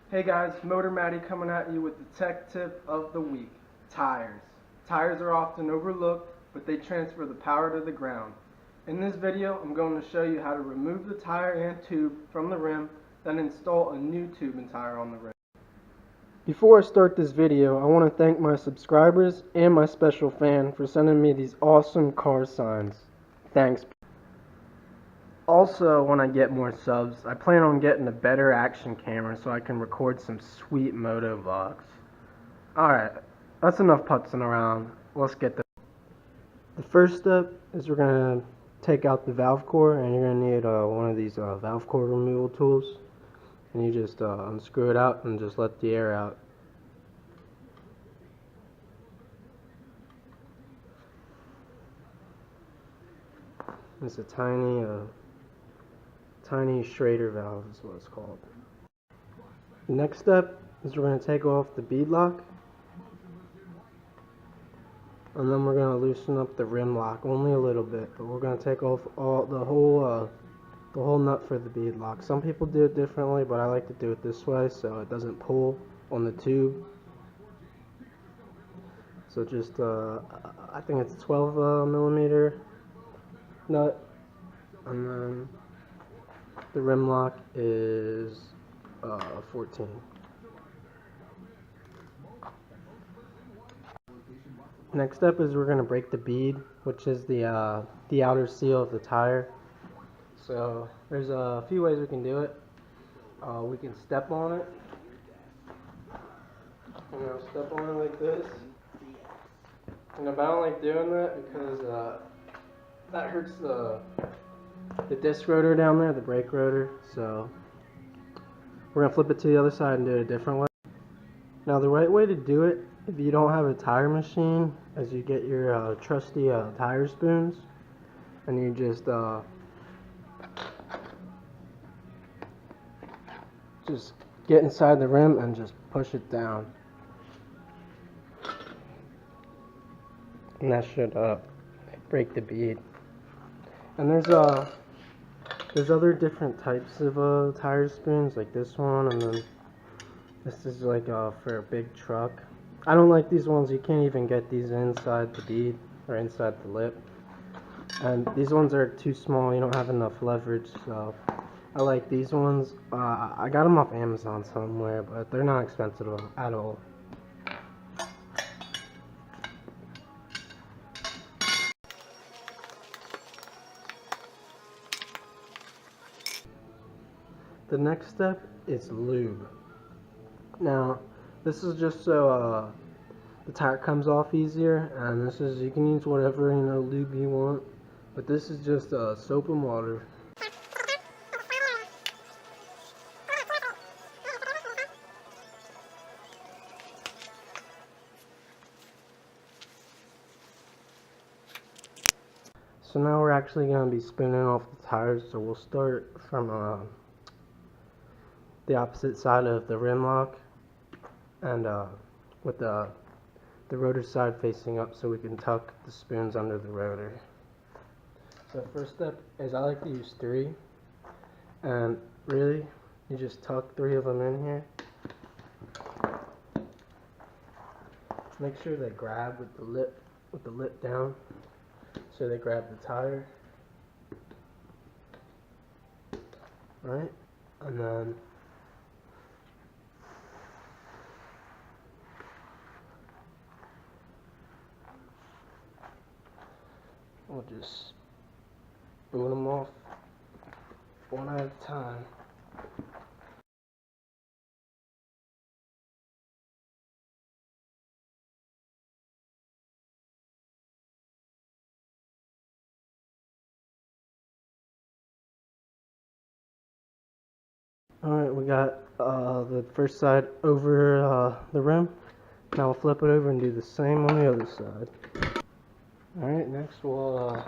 Hey guys, Motor Matty coming at you with the tech tip of the week. Tires. Tires are often overlooked, but they transfer the power to the ground. In this video, I'm going to show you how to remove the tire and tube from the rim, then install a new tube and tire on the rim. Before I start this video, I want to thank my subscribers and my special fan for sending me these awesome car signs. Thanks. Also, when I get more subs, I plan on getting a better action camera so I can record some sweet moto vlogs. Alright, that's enough putzing around. Let's get the first step is we're going to take out the valve core, and you're going to need one of these valve core removal tools. And you just unscrew it out and just let the air out. It's a tiny Schrader valve is what it's called. The next step is we're going to take off the bead lock, and then we're going to loosen up the rim lock only a little bit, but we're going to take off the whole nut for the bead lock. Some people do it differently, but I like to do it this way so it doesn't pull on the tube. So just I think it's 12 millimeter nut, and then the rim lock is 14. Next up is we're going to break the bead, which is the outer seal of the tire. So there's a few ways we can do it. We can step on it. Step on it like this. And I don't like doing that because that hurts the disc rotor down there, the brake rotor. So we're going to flip it to the other side and do it a different way. Now the right way to do it, if you don't have a tire machine, is you get your trusty tire spoons, and you just get inside the rim and just push it down. And that should break the bead. And there's other different types of tire spoons, like this one, and then this is like for a big truck. I don't like these ones. You can't even get these inside the bead or inside the lip. And these ones are too small. You don't have enough leverage. So I like these ones. I got them off Amazon somewhere, but they're not expensive at all. The next step is lube. Now, this is just so the tire comes off easier, and this is, you can use whatever lube you want, but this is just soap and water. So now we're actually going to be spinning off the tires, so we'll start from the opposite side of the rim lock, and with the rotor side facing up so we can tuck the spoons under the rotor. So first step is I like to use 3, and really you just tuck 3 of them in here. Make sure they grab with the lip down, so they grab the tire. Right? And then we'll just spoon them off one at a time. Alright, we got the first side over the rim. Now we'll flip it over and do the same on the other side. Alright, next we'll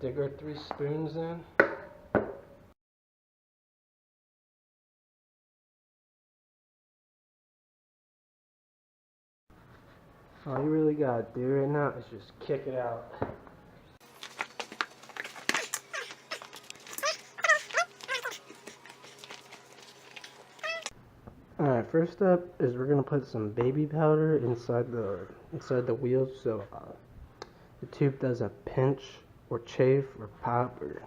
dig our 3 spoons in. All you really gotta do right now is just kick it out. Alright, first step is we're gonna put some baby powder inside the wheels so the tube doesn't pinch or chafe or pop or.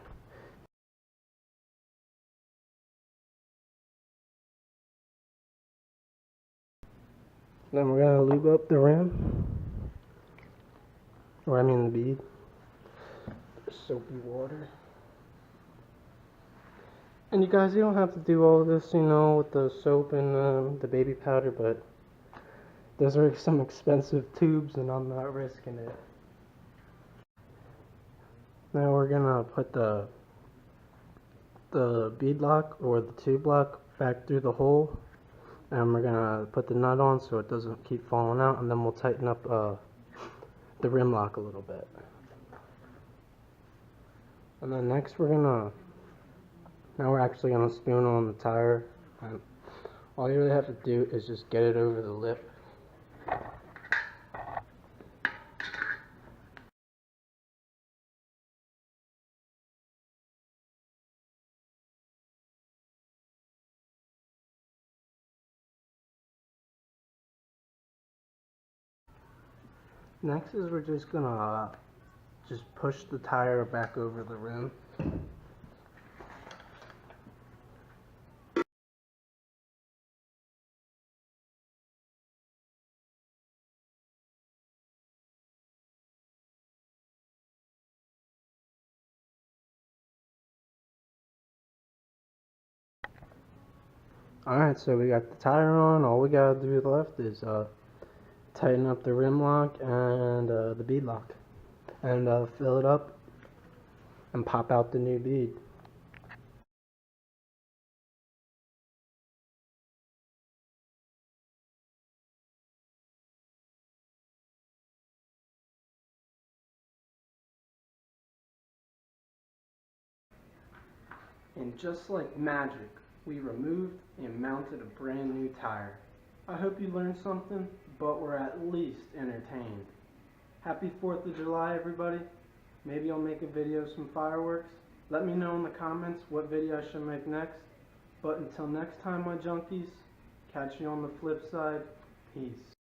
Then we're gonna lube up the rim, or I mean the bead, soapy water. And you guys, you don't have to do all this, you know, with the soap and the baby powder, but those are some expensive tubes and I'm not risking it. Now we're gonna put the bead lock or the tube lock back through the hole, and we're gonna put the nut on so it doesn't keep falling out, and then we'll tighten up the rim lock a little bit. And then next now we're actually gonna spoon on the tire, and all you really have to do is just get it over the lip. Next is we're just gonna just push the tire back over the rim. Alright, so we got the tire on. All we gotta do left is tighten up the rim lock and the bead lock, and fill it up and pop out the new bead. And just like magic, we removed and mounted a brand new tire. I hope you learned something, but were at least entertained. Happy 4th of July, everybody. Maybe I'll make a video of some fireworks. Let me know in the comments what video I should make next. But until next time, my junkies, catch you on the flip side. Peace.